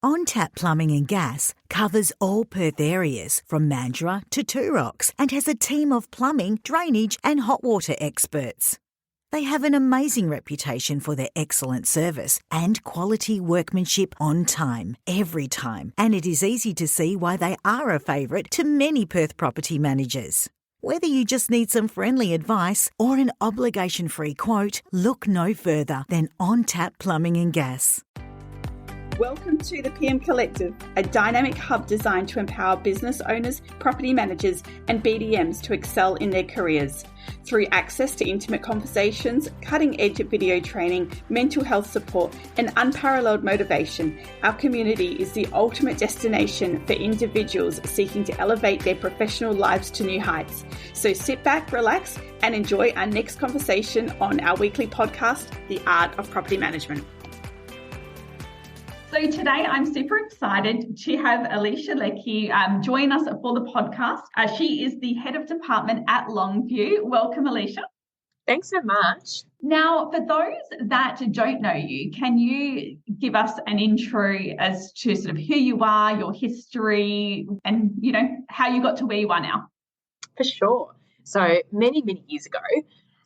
On-Tap Plumbing and Gas covers all Perth areas from Mandurah to Two Rocks and has a team of plumbing, drainage and hot water experts. They have an amazing reputation for their excellent service and quality workmanship on time, every time, and it is easy to see why they are a favourite to many Perth property managers. Whether you just need some friendly advice or an obligation-free quote, look no further than On-Tap Plumbing and Gas. Welcome to the PM Collective, a dynamic hub designed to empower business owners, property managers, and BDMs to excel in their careers. Through access to intimate conversations, cutting-edge video training, mental health support, and unparalleled motivation, our community is the ultimate destination for individuals seeking to elevate their professional lives to new heights. So sit back, relax, and enjoy our next conversation on our weekly podcast, The Art of Property Management. So today I'm super excited to have Alicia Leckey join us for the podcast. She is the head of department at Longview. Welcome, Alicia. Thanks so much. Now, for those that don't know you, can you give us an intro as to sort of who you are, your history, and, you know, how you got to where you are now? For sure. So many years ago,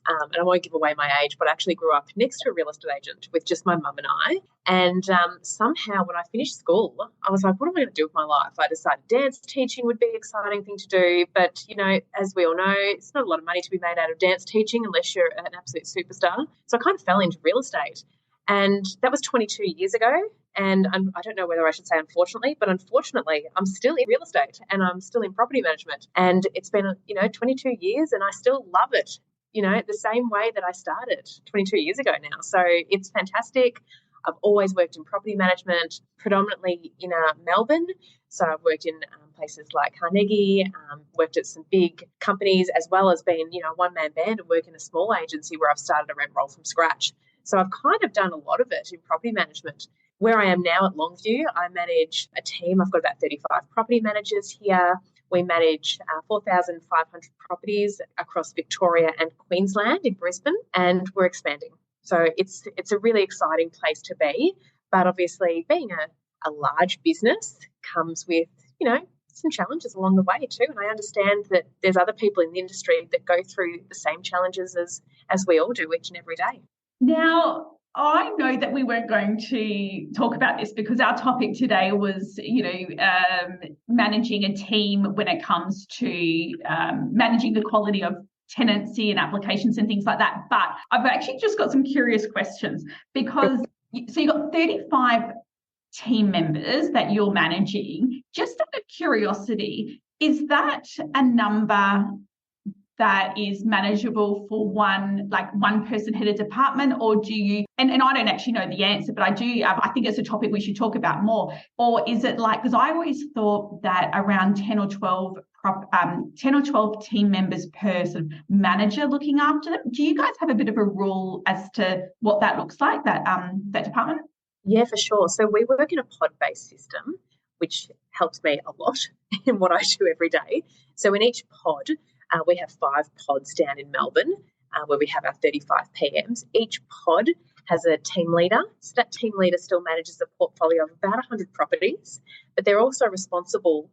and I won't give away my age, but I actually grew up next to a real estate agent with just my mum and I. And somehow when I finished school, I was like, what am I going to do with my life? I decided dance teaching would be an exciting thing to do. But, you know, as we all know, it's not a lot of money to be made out of dance teaching unless you're an absolute superstar. So I kind of fell into real estate. And that was 22 years ago. And I don't know whether I should say unfortunately, but unfortunately, I'm still in real estate and I'm still in property management. And it's been, 22 years and I still love it. The same way that I started 22 years ago now. So it's fantastic. I've always worked in property management, predominantly in Melbourne. So I've worked in places like Carnegie, worked at some big companies, as well as being, a one-man band and work in a small agency where I've started a rent roll from scratch. So I've kind of done a lot of it in property management. Where I am now at Longview, I manage a team. I've got about 35 property managers here. We manage 4,500 properties across Victoria and Queensland in Brisbane, and we're expanding. So it's a really exciting place to be. But obviously being a large business comes with, some challenges along the way too. And I understand that there's other people in the industry that go through the same challenges as we all do each and every day. Now, I know that we weren't going to talk about this because our topic today was, managing a team when it comes to managing the quality of tenancy and applications and things like that. But I've actually just got some curious questions because you've got 35 team members that you're managing. Just out of curiosity, is that a number that is manageable for one person head of department, or do you, and I don't actually know the answer, but I do, I think it's a topic we should talk about more, or is it because I always thought that around 10 or 12 team members per sort of manager looking after them. Do you guys have a bit of a rule as to what that looks like, that department? Yeah, for sure. So we work in a pod-based system, which helps me a lot in what I do every day. So in each pod, we have 5 pods down in Melbourne where we have our 35 PMs. Each pod has a team leader. So that team leader still manages a portfolio of about 100 properties, but they're also responsible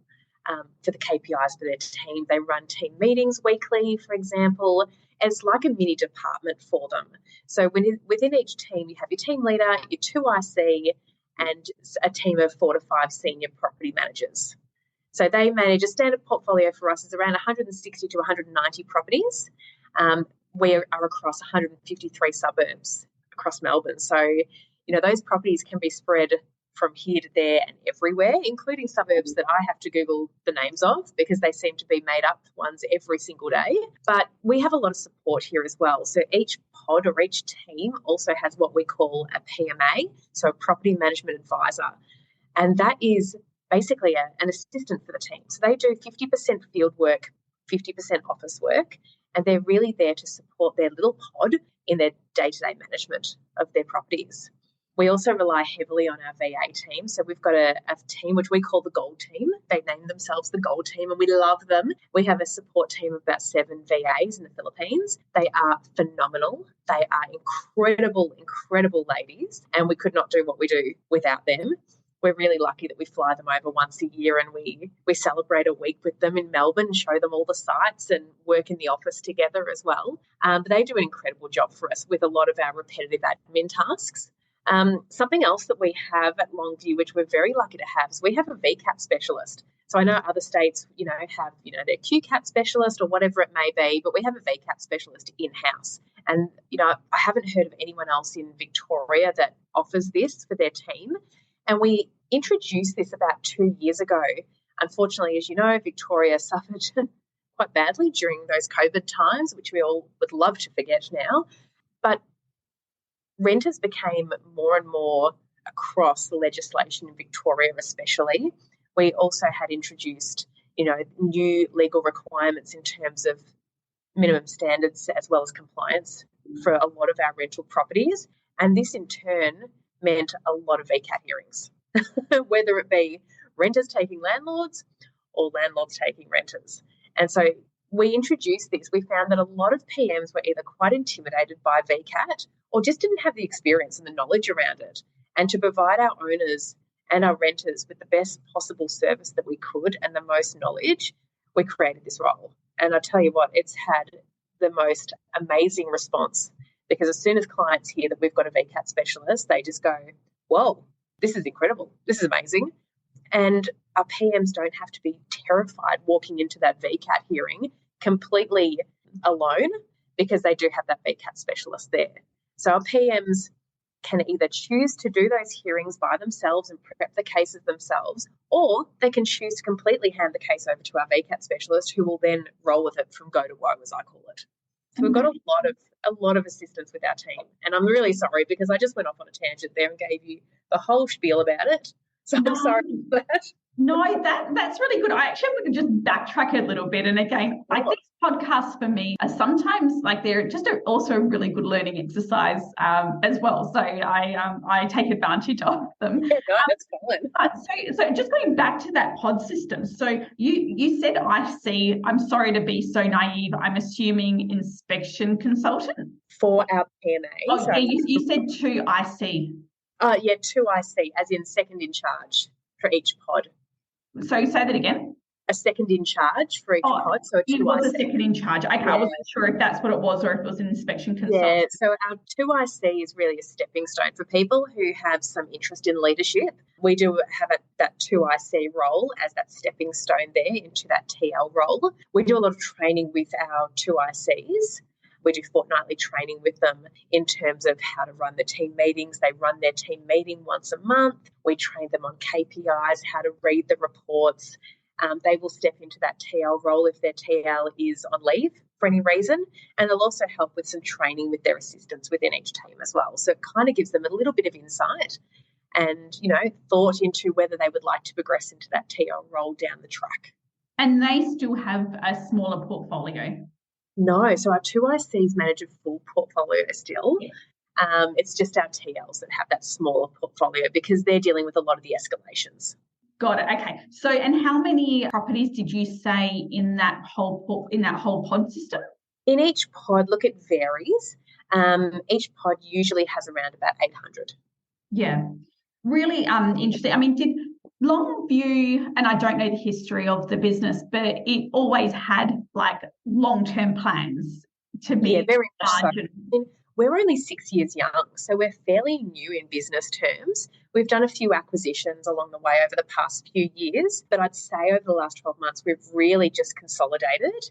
for the KPIs for their team. They run team meetings weekly, for example. It's like a mini department for them. So within each team, you have your team leader, your 2 IC, and a team of 4 to 5 senior property managers. So they manage a standard portfolio for us is around 160 to 190 properties. We are across 153 suburbs across Melbourne. So, those properties can be spread from here to there and everywhere, including suburbs that I have to Google the names of because they seem to be made up ones every single day. But we have a lot of support here as well. So each pod or each team also has what we call a PMA, so a property management advisor. And that is basically an assistant for the team. So they do 50% field work, 50% office work, and they're really there to support their little pod in their day-to-day management of their properties. We also rely heavily on our VA team. So we've got a team which we call the Gold Team. They name themselves the Gold Team and we love them. We have a support team of about 7 VAs in the Philippines. They are phenomenal. They are incredible ladies, and we could not do what we do without them. we're really lucky that we fly them over once a year, and we celebrate a week with them in Melbourne, show them all the sites and work in the office together as well. But they do an incredible job for us with a lot of our repetitive admin tasks. Something else that we have at Longview, which we're very lucky to have, is we have a VCAT specialist. So I know other states, have, their QCAT specialist or whatever it may be, but we have a VCAT specialist in-house. And, I haven't heard of anyone else in Victoria that offers this for their team. And we introduced this about 2 years ago. Unfortunately, as you know, Victoria suffered quite badly during those COVID times, which we all would love to forget now. But renters became more and more across the legislation in Victoria especially. We also had introduced, new legal requirements in terms of minimum standards as well as compliance for a lot of our rental properties. And this in turn meant a lot of VCAT hearings, whether it be renters taking landlords or landlords taking renters. And so we introduced this. We found that a lot of PMs were either quite intimidated by VCAT or just didn't have the experience and the knowledge around it. And to provide our owners and our renters with the best possible service that we could and the most knowledge, we created this role. And I tell you what, it's had the most amazing response, because as soon as clients hear that we've got a VCAT specialist, they just go, whoa, this is incredible. This is amazing. And our PMs don't have to be terrified walking into that VCAT hearing completely alone, because they do have that VCAT specialist there. So our PMs can either choose to do those hearings by themselves and prep the cases themselves, or they can choose to completely hand the case over to our VCAT specialist, who will then roll with it from go to woe, as I call it. So we've got a lot of assistance with our team. And I'm really sorry, because I just went off on a tangent there and gave you the whole spiel about it. So I'm sorry for that. No, that's really good. I actually could just backtrack a little bit. And again, I think podcasts for me are sometimes they're just also a really good learning exercise as well. So I take advantage of them. Yeah, no, that's fine. So just going back to that pod system. So you said IC. I'm sorry to be so naive. I'm assuming inspection consultant for our PMA. Oh, so yeah, you said 2 IC. 2 IC, as in second in charge for each pod. So say that again. A second in charge for each pod. So it was a second in charge. Okay, yeah. I wasn't sure if that's what it was or if it was an inspection consultant. Yeah, so our 2 IC is really a stepping stone for people who have some interest in leadership. We do have that 2 IC role as that stepping stone there into that TL role. We do a lot of training with our 2 ICs. We do fortnightly training with them in terms of how to run the team meetings. They run their team meeting once a month. We train them on KPIs, how to read the reports. They will step into that TL role if their TL is on leave for any reason. And they'll also help with some training with their assistants within each team as well. So it kind of gives them a little bit of insight and, thought into whether they would like to progress into that TL role down the track. And they still have a smaller portfolio? No, so our 2 ICs manage a full portfolio still. Yeah. It's just our TLs that have that smaller portfolio, because they're dealing with a lot of the escalations. Got it. Okay. So, and how many properties did you say in that whole pod system? In each pod, look, it varies. Each pod usually has around about 800. Yeah, really interesting. I mean, did Longview, and I don't know the history of the business, but it always had long-term plans to be very much so. large. We're only 6 years young, so we're fairly new in business terms. We've done a few acquisitions along the way over the past few years, but I'd say over the last 12 months, we've really just consolidated,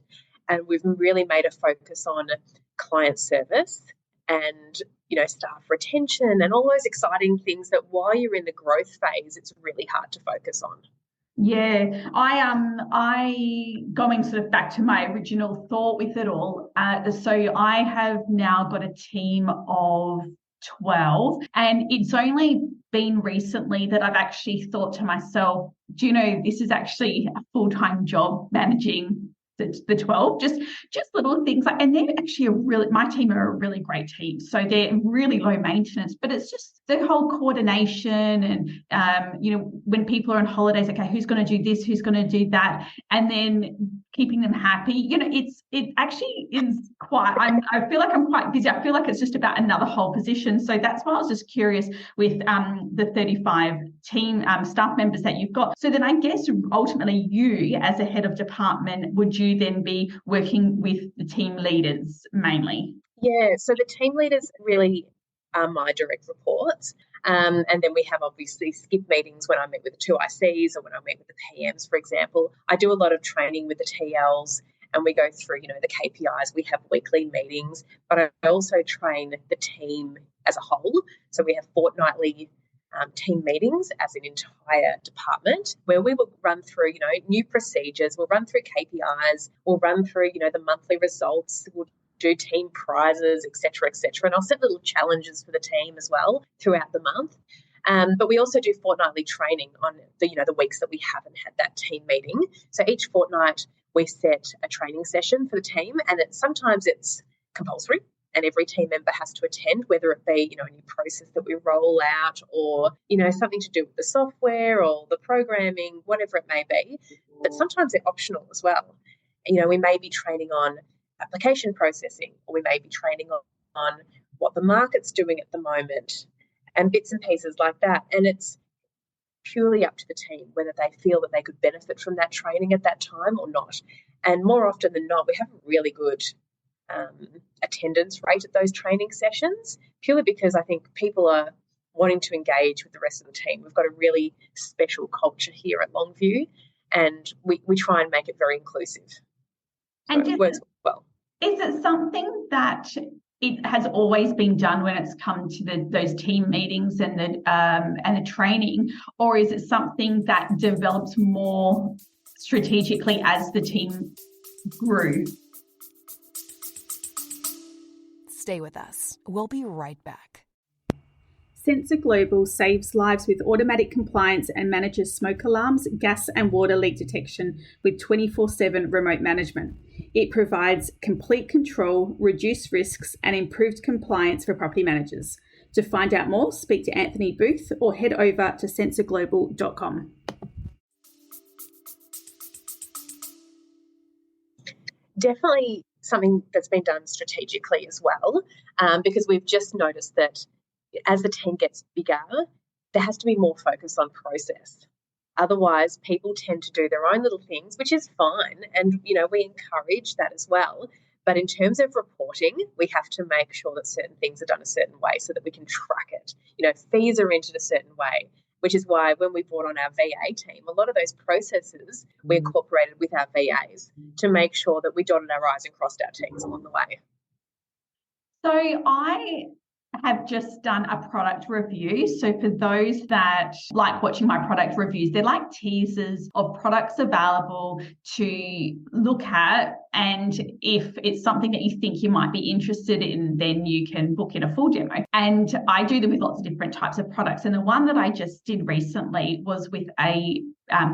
and we've really made a focus on client service and, staff retention and all those exciting things that while you're in the growth phase, it's really hard to focus on. Yeah, I going sort of back to my original thought with it all. So I have now got a team of 12, and it's only been recently that I've actually thought to myself, do you know, this is actually a full-time job managing the 12, just little things like, and they're actually my team are a really great team. So they're really low maintenance, but it's just the whole coordination and, when people are on holidays, okay, who's going to do this, who's going to do that, and then keeping them happy. It actually is quite, I feel like I'm quite busy. I feel like it's just about another whole position. So that's why I was just curious with the 35 team staff members that you've got. So then I guess ultimately you as a head of department, would you then be working with the team leaders mainly? Yeah, so the team leaders really are my direct reports. And then we have obviously skip meetings when I meet with the 2 ICs or when I meet with the PMs, for example. I do a lot of training with the TLs and we go through, the KPIs. We have weekly meetings, but I also train the team as a whole. So we have fortnightly team meetings as an entire department where we will run through, new procedures. We'll run through KPIs. We'll run through, the monthly results. We'll do team prizes, et cetera, et cetera. And I'll set little challenges for the team as well throughout the month. But we also do fortnightly training on the weeks that we haven't had that team meeting. So each fortnight we set a training session for the team, and sometimes it's compulsory and every team member has to attend, whether it be, a new process that we roll out or, something to do with the software or the programming, whatever it may be. But sometimes they're optional as well. We may be training on application processing, or we may be training on what the market's doing at the moment and bits and pieces like that. And it's purely up to the team whether they feel that they could benefit from that training at that time or not. And more often than not, we have a really good attendance rate at those training sessions, purely because I think people are wanting to engage with the rest of the team. We've got a really special culture here at Longview, and we try and make it very inclusive. So and it works well. Is it something that it has always been done when it's come to those team meetings and the training, or is it something that develops more strategically as the team grew? Stay with us. We'll be right back. Sensor Global saves lives with automatic compliance and manages smoke alarms, gas and water leak detection with 24/7 remote management. It provides complete control, reduced risks and improved compliance for property managers. To find out more, speak to Anthony Booth or head over to sensorglobal.com. Definitely something that's been done strategically as well, because we've just noticed that as the team gets bigger, there has to be more focus on process. Otherwise, people tend to do their own little things, which is fine. And, we encourage that as well. But in terms of reporting, we have to make sure that certain things are done a certain way so that we can track it. Fees are entered a certain way, which is why when we brought on our VA team, a lot of those processes we incorporated with our VAs to make sure that we dotted our I's and crossed our T's along the way. So I have just done a product review. So for those that like watching my product reviews, they're like teasers of products available to look at. And if it's something that you think you might be interested in, then you can book in a full demo. And I do them with lots of different types of products. And the one that I just did recently was with a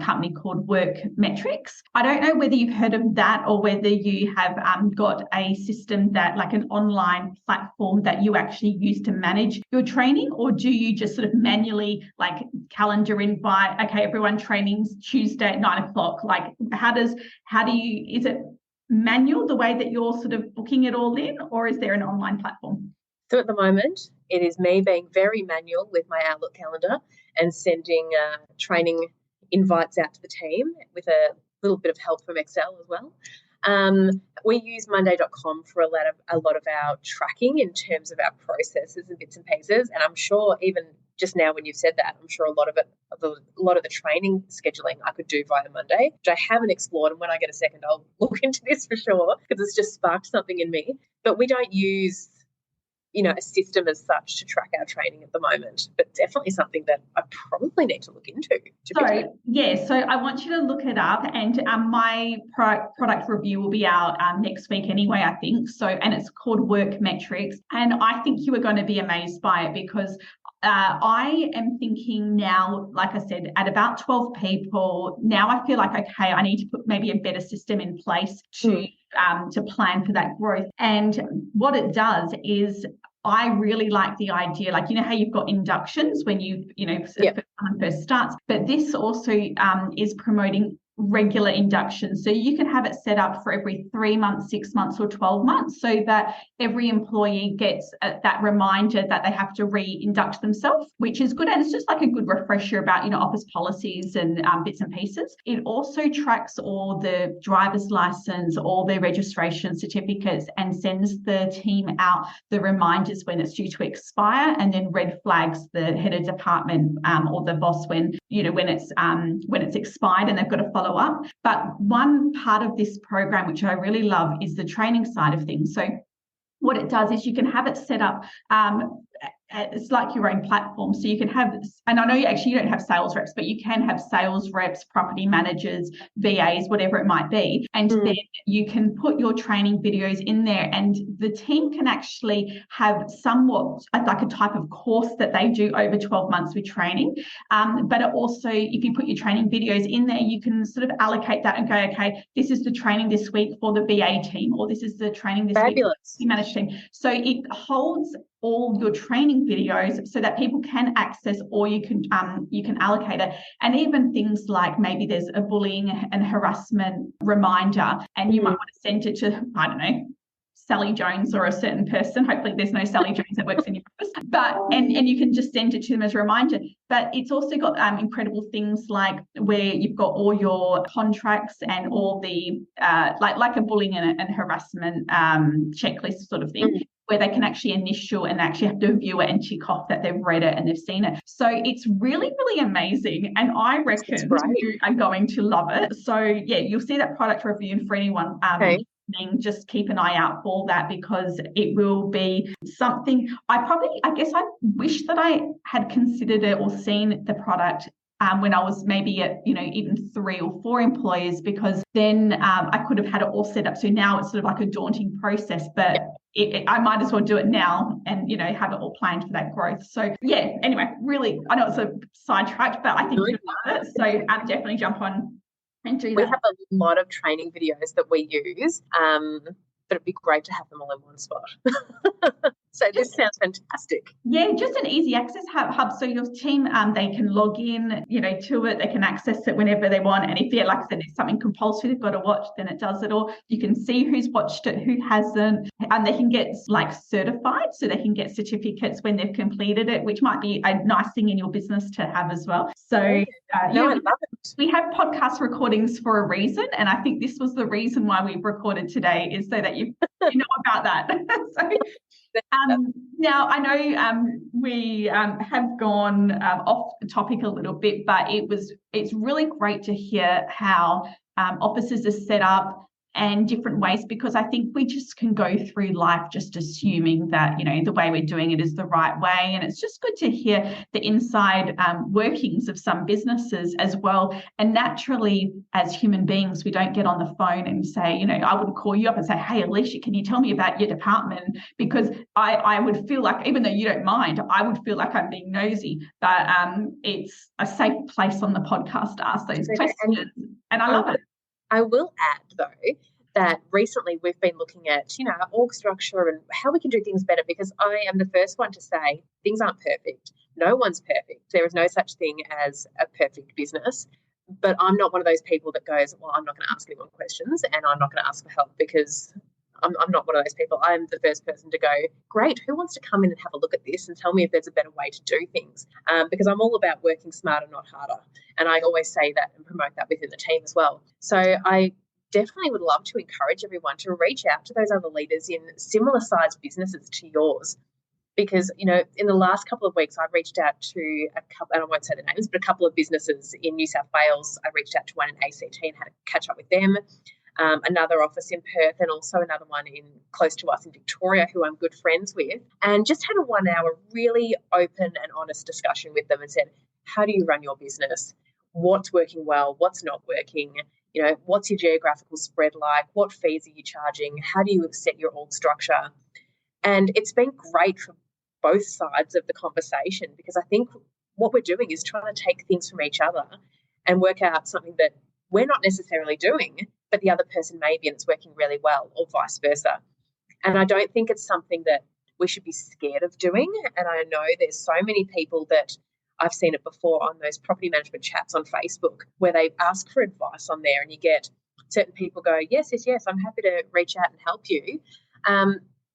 company called Work Metrics. I don't know whether you've heard of that or whether you have got a system that, like an online platform that you actually use to manage your training, or do you just sort of manually like calendar invite, okay, everyone training's Tuesday at 9:00? Like is it manual the way that you're sort of booking it all in, or is there an online platform? So at the moment, it is me being very manual with my Outlook calendar and sending training invites out to the team with a little bit of help from Excel as well. We use Monday.com for a lot of our tracking in terms of our processes and bits and pieces. And I'm sure even just now when you've said that, I'm sure a lot of the training scheduling I could do via Monday, which I haven't explored. And when I get a second, I'll look into this for sure because it's just sparked something in me. But we don't use a system as such to track our training at the moment, but definitely something that I probably need to look into. So I want you to look it up, and my product review will be out next week anyway, I think. So, and it's called Work Metrics, and I think you are going to be amazed by it because I am thinking now, like I said, at about 12 people. Now I feel like, okay, I need to put maybe a better system in place to plan for that growth. And what it does is, I really like the idea, like, you know how you've got inductions when someone first starts, but this also is promoting regular inductions. So you can have it set up for every 3 months, 6 months, or 12 months, so that every employee gets that reminder that they have to re-induct themselves, which is good. And it's just like a good refresher about, office policies and bits and pieces. It also tracks all the driver's license, all their registration certificates, and sends the team out the reminders when it's due to expire, and then red flags the head of department or the boss when it's expired and they've got to follow up. But one part of this program, which I really love, is the training side of things. So what it does is you can have it set up. It's like your own platform. So you can have, and I know you don't have sales reps, but you can have sales reps, property managers, VAs, whatever it might be. And then you can put your training videos in there, and the team can actually have somewhat like a type of course that they do over 12 months with training. But it also, if you put your training videos in there, you can sort of allocate that and go, okay, this is the training this week for the VA team, or this is the training this week for the managed team. So it holds all your training videos so that people can access, or you can allocate it. And even things like, maybe there's a bullying and harassment reminder, and you might want to send it to, I don't know, Sally Jones or a certain person. Hopefully there's no Sally Jones that works in your office, but and you can just send it to them as a reminder. But it's also got incredible things like where you've got all your contracts and all the like a bullying and harassment checklist sort of thing, where they can actually initial and actually have to view it and tick off that they've read it and they've seen it. So it's really, really amazing. And I reckon you are going to love it. So yeah, you'll see that product review. And for anyone just keep an eye out for that, because it will be something I guess I wish that I had considered it or seen the product when I was maybe at, even 3 or 4 employers, because then I could have had it all set up. So now it's sort of like a daunting process, but I might as well do it now and, have it all planned for that growth. So yeah, anyway, really, I know it's a sidetrack, but I think you'll love it. So definitely jump on and do that. We have a lot of training videos that we use, but it'd be great to have them all in one spot. So this sounds fantastic. Yeah, just an easy access hub. So your team, they can log in, to it. They can access it whenever they want. And if, like I said, it's something compulsory they've got to watch, then it does it all. You can see who's watched it, who hasn't, and they can get certified. So they can get certificates when they've completed it, which might be a nice thing in your business to have as well. So I love it. We have podcast recordings for a reason. And I think this was the reason why we've recorded today, is so that you know about that. So, now I know we have gone off the topic a little bit, but it's really great to hear how offices are set up and different ways, because I think we just can go through life just assuming that, the way we're doing it is the right way. And it's just good to hear the inside workings of some businesses as well. And naturally, as human beings, we don't get on the phone and say, I would call you up and say, hey, Alicia, can you tell me about your department? Because I would feel like, even though you don't mind, I would feel like I'm being nosy. But it's a safe place on the podcast to ask those questions. And I love it. I will add, though, that recently we've been looking at, our org structure and how we can do things better, because I am the first one to say things aren't perfect. No one's perfect. There is no such thing as a perfect business. But I'm not one of those people that goes, well, I'm not going to ask anyone questions and I'm not going to ask for help, because I'm not one of those people. I'm the first person to go, great, who wants to come in and have a look at this and tell me if there's a better way to do things? Because I'm all about working smarter, not harder. And I always say that and promote that within the team as well. So I definitely would love to encourage everyone to reach out to those other leaders in similar sized businesses to yours. Because, in the last couple of weeks, I've reached out to a couple, and I won't say the names, but a couple of businesses in New South Wales. I reached out to one in ACT and had a catch up with them. Another office in Perth, and also another one close to us in Victoria, who I'm good friends with, and just had a 1 hour really open and honest discussion with them and said, how do you run your business? What's working well? What's not working? What's your geographical spread like? What fees are you charging? How do you set your org structure? And it's been great for both sides of the conversation, because I think what we're doing is trying to take things from each other and work out something that we're not necessarily doing, but the other person may be, and it's working really well, or vice versa. And I don't think it's something that we should be scared of doing. And I know there's so many people that I've seen it before on those property management chats on Facebook where they ask for advice on there, and you get certain people go, yes, I'm happy to reach out and help you.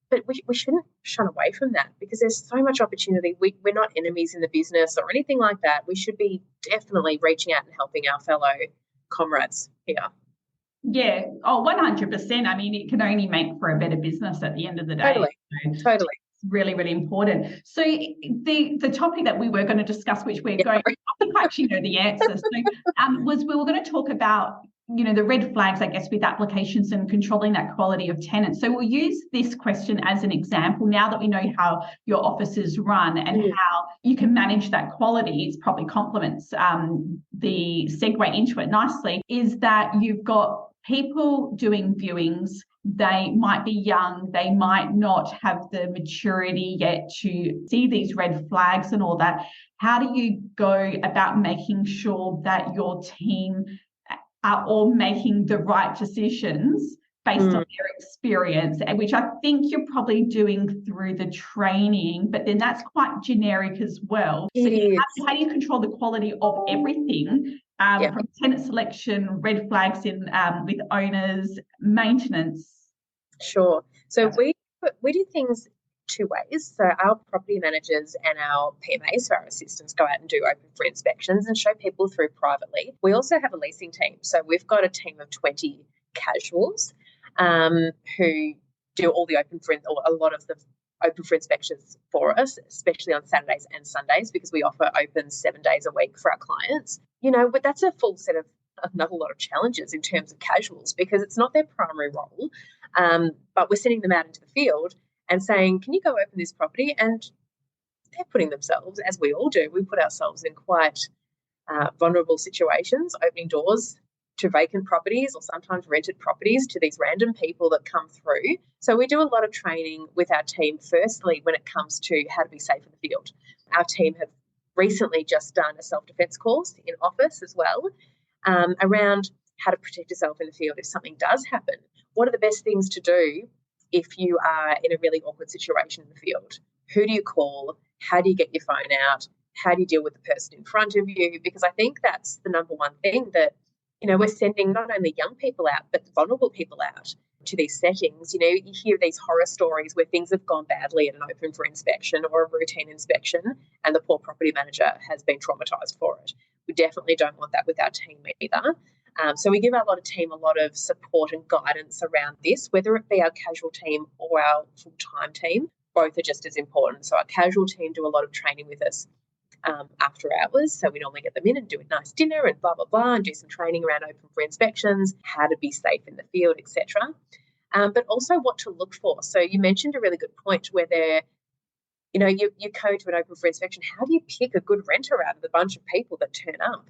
But we shouldn't shun away from that, because there's so much opportunity. We're not enemies in the business or anything like that. We should be definitely reaching out and helping our fellow comrades here. Yeah. Oh, 100%. I mean, it can only make for a better business at the end of the day. Totally. It's really, really important. So the topic that we were going to discuss, which we're going, I think I actually know the answer. So was we were going to talk about, the red flags, I guess, with applications and controlling that quality of tenants. So we'll use this question as an example now that we know how your offices run and how you can manage that quality. It probably complements the segue into it nicely, is that you've got people doing viewings. They might be young, they might not have the maturity yet to see these red flags and all that. How do you go about making sure that your team are all making the right decisions based on their experience, which I think you're probably doing through the training, but then that's quite generic as well. So how do you control the quality of everything, from tenant selection, red flags in with owners, maintenance? Sure. So we do things two ways. So our property managers and our PMAs, so our assistants, go out and do open for inspections and show people through privately. We also have a leasing team. So we've got a team of 20 casuals who do all the open for, or a lot of the open for inspections for us, especially on Saturdays and Sundays, because we offer open 7 days a week for our clients. But that's a full set of another lot of challenges in terms of casuals, because it's not their primary role, but we're sending them out into the field and saying, can you go open this property? And they're putting themselves, as we all do, we put ourselves in quite vulnerable situations, opening doors to vacant properties or sometimes rented properties to these random people that come through. So we do a lot of training with our team, firstly, when it comes to how to be safe in the field. Our team have recently just done a self-defence course in office as well, around how to protect yourself in the field if something does happen. What are the best things to do if you are in a really awkward situation in the field? Who do you call? How do you get your phone out? How do you deal with the person in front of you? Because I think that's the number one thing that, we're sending not only young people out, but vulnerable people out to these settings. You hear these horror stories where things have gone badly at an open for inspection or a routine inspection, and the poor property manager has been traumatised for it. We definitely don't want that with our team either. So we give our team a lot of support and guidance around this, whether it be our casual team or our full-time team. Both are just as important. So our casual team do a lot of training with us after hours. So we normally get them in and do a nice dinner and blah, blah, blah, and do some training around open for inspections, how to be safe in the field, etc. But also what to look for. So you mentioned a really good point where you go to an open for inspection. How do you pick a good renter out of the bunch of people that turn up?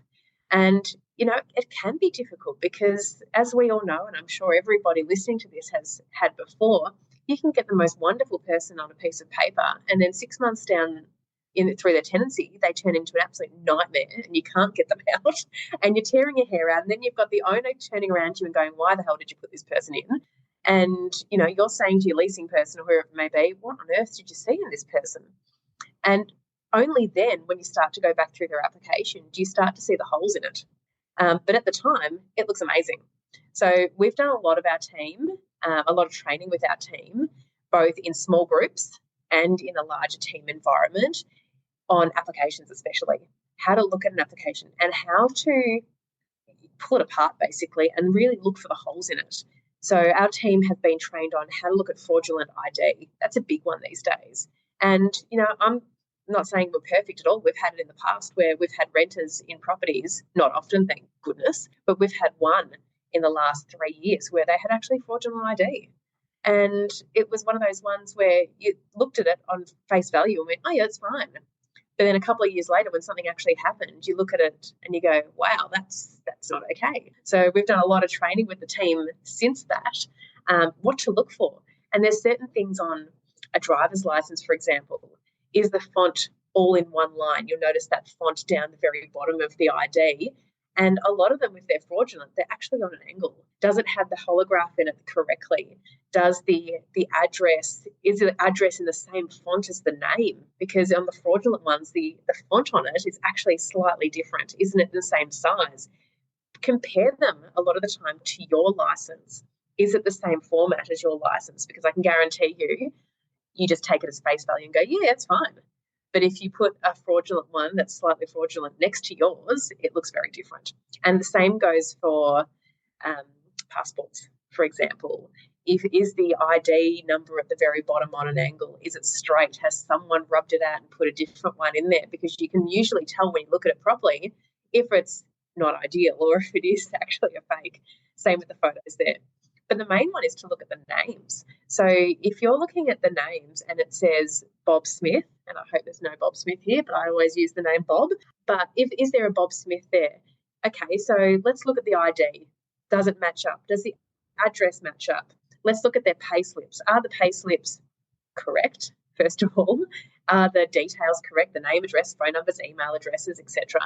And, it can be difficult because, as we all know, and I'm sure everybody listening to this has had before, you can get the most wonderful person on a piece of paper, and then 6 months down through their tenancy, they turn into an absolute nightmare and you can't get them out and you're tearing your hair out. And then you've got the owner turning around to you and going, why the hell did you put this person in? And, you're saying to your leasing person or whoever it may be, what on earth did you see in this person? And only then, when you start to go back through their application, do you start to see the holes in it. But at the time, it looks amazing. So we've done a lot of our team, a lot of training with our team, both in small groups and in a larger team environment, on applications especially, how to look at an application and how to pull it apart basically and really look for the holes in it. So our team have been trained on how to look at fraudulent ID. That's a big one these days. And, I'm not saying we're perfect at all. We've had it in the past where we've had renters in properties, not often, thank goodness, but we've had one in the last 3 years where they had actually fraudulent ID. And it was one of those ones where you looked at it on face value and went, oh, yeah, it's fine. But then a couple of years later, when something actually happened, you look at it and you go, wow, that's not okay. So we've done a lot of training with the team since that, what to look for. And there's certain things on a driver's license, for example. Is the font all in one line? You'll notice that font down the very bottom of the ID. And a lot of them, if they're fraudulent, they're actually on an angle. Does it have the holograph in it correctly? Does the address, is the address in the same font as the name? Because on the fraudulent ones, the font on it is actually slightly different. Isn't it the same size? Compare them a lot of the time to your license. Is it the same format as your license? Because I can guarantee you just take it as face value and go, yeah, it's fine. But if you put a fraudulent one that's slightly fraudulent next to yours, it looks very different. And the same goes for passports, for example. Is the ID number at the very bottom on an angle? Is it straight? Has someone rubbed it out and put a different one in there? Because you can usually tell when you look at it properly if it's not ideal or if it is actually a fake. Same with the photos there. But the main one is to look at the names. So if you're looking at the names and it says Bob Smith, and I hope there's no Bob Smith here, but I always use the name Bob. But is there a Bob Smith there? Okay, so let's look at the ID. Does it match up? Does the address match up? Let's look at their pay slips. Are the pay slips correct, first of all? Are the details correct? The name, address, phone numbers, email addresses, etc.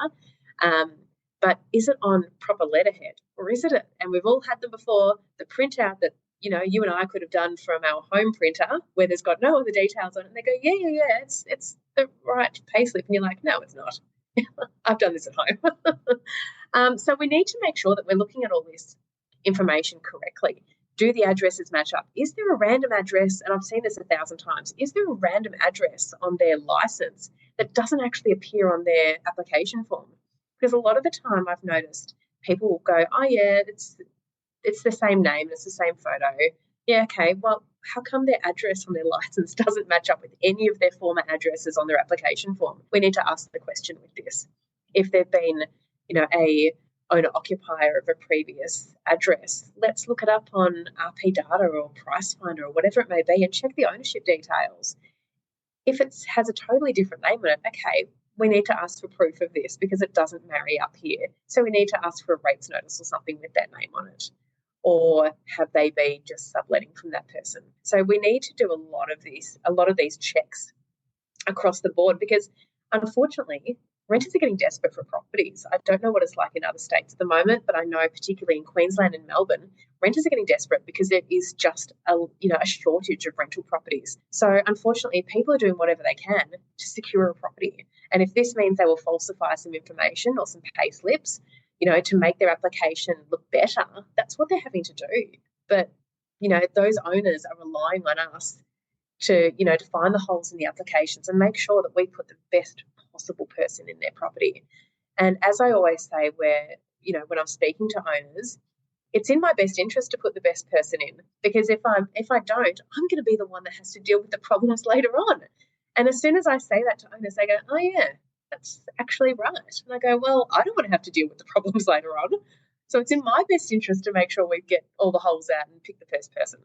But is it on proper letterhead or is it? And we've all had them before, the printout that, you and I could have done from our home printer where there's got no other details on it. And they go, yeah, it's the right payslip. And you're like, no, it's not. I've done this at home. So we need to make sure that we're looking at all this information correctly. Do the addresses match up? Is there a random address? And I've seen this 1,000 times. Is there a random address on their license that doesn't actually appear on their application form? Because a lot of the time I've noticed people will go, oh, yeah, it's the same name, it's the same photo. Yeah, okay, well, how come their address on their license doesn't match up with any of their former addresses on their application form? We need to ask the question with this. If they've been, a owner-occupier of a previous address, let's look it up on RP Data or Pricefinder or whatever it may be and check the ownership details. If it has a totally different name on it, okay, we need to ask for proof of this because it doesn't marry up here. So we need to ask for a rates notice or something with that name on it. Or have they been just subletting from that person? So we need to do a lot of these checks across the board because unfortunately renters are getting desperate for properties. I don't know what it's like in other states at the moment, but I know particularly in Queensland and Melbourne, renters are getting desperate because there is just a shortage of rental properties. So unfortunately, people are doing whatever they can to secure a property. And if this means they will falsify some information or some pay slips, to make their application look better, that's what they're having to do. But, those owners are relying on us to find the holes in the applications and make sure that we put the best possible person in their property. And as I always say, when I'm speaking to owners, it's in my best interest to put the best person in because if I don't, I'm going to be the one that has to deal with the problems later on. And as soon as I say that to owners, they go, oh, yeah, that's actually right. And I go, well, I don't want to have to deal with the problems later on. So it's in my best interest to make sure we get all the holes out and pick the first person.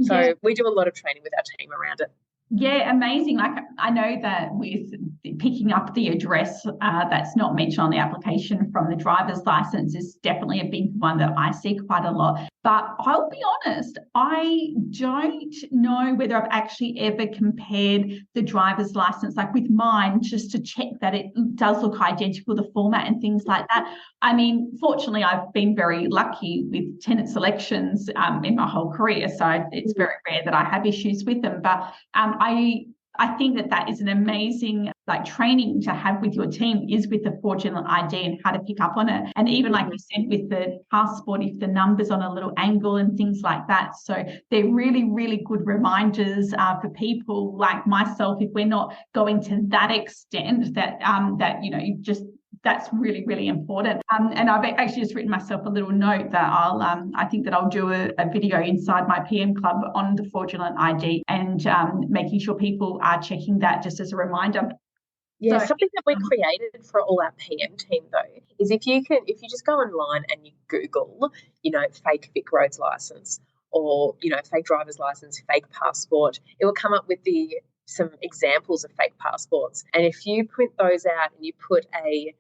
So we do a lot of training with our team around it. Yeah, amazing. Like I know that with picking up the address that's not mentioned on the application from the driver's license is definitely a big one that I see quite a lot. But I'll be honest, I don't know whether I've actually ever compared the driver's license, like with mine, just to check that it does look identical, the format and things like that. I mean, fortunately, I've been very lucky with tenant selections in my whole career, so it's very rare that I have issues with them. But I think that is an amazing training to have with your team is with the fraudulent ID and how to pick up on it. And even like you said with the passport, if the number's on a little angle and things like that. So they're really, really good reminders for people like myself if we're not going to that extent that that's really, really important. And I've actually just written myself a little note that I think that I'll do a video inside my PM club on the fraudulent ID and making sure people are checking that just as a reminder. Yeah, so, something that we created for all our PM team though is if you just go online and you Google, fake Vic Roads license or fake driver's license, fake passport, it will come up with some examples of fake passports. And if you print those out and you put a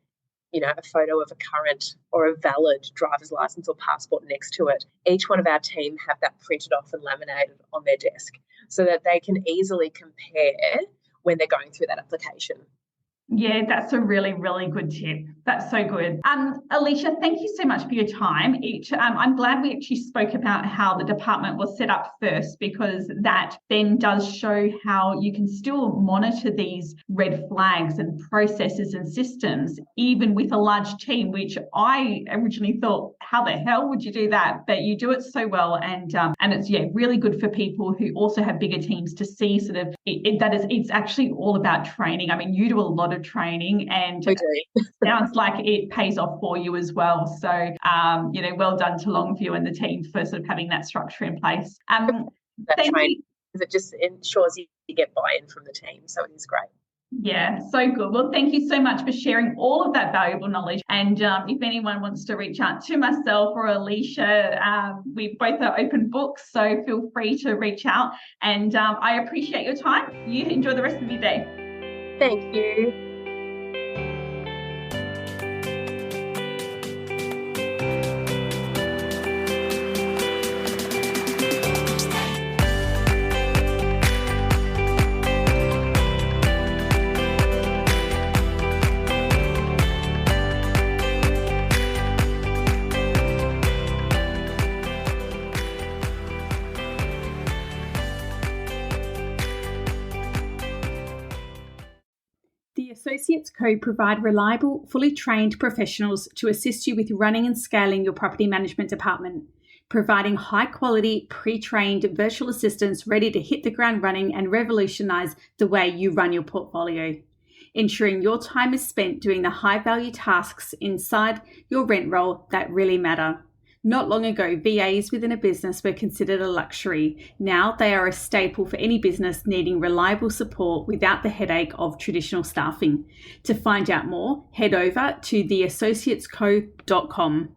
photo of a current or a valid driver's license or passport next to it, each one of our team have that printed off and laminated on their desk so that they can easily compare when they're going through that application. Yeah, that's a really, really good tip. That's so good. Alicia, thank you so much for your time. I'm glad we actually spoke about how the department was set up first, because that then does show how you can still monitor these red flags and processes and systems, even with a large team, which I originally thought, how the hell would you do that? But you do it so well. And it's, really good for people who also have bigger teams to see sort of it's actually all about training. I mean, you do a lot of training, and it sounds like it pays off for you as well. So, well done to Longview and the team for sort of having that structure in place. That training, because it just ensures you get buy-in from the team. So it is great. Yeah, so good. Well, thank you so much for sharing all of that valuable knowledge. And if anyone wants to reach out to myself or Alicia, we both are open books, so feel free to reach out. And I appreciate your time. You enjoy the rest of your day. Thank you. The Associates Co provide reliable, fully trained professionals to assist you with running and scaling your property management department, providing high-quality, pre-trained virtual assistants ready to hit the ground running and revolutionise the way you run your portfolio, ensuring your time is spent doing the high-value tasks inside your rent roll that really matter. Not long ago, VAs within a business were considered a luxury. Now they are a staple for any business needing reliable support without the headache of traditional staffing. To find out more, head over to theassociatesco.com.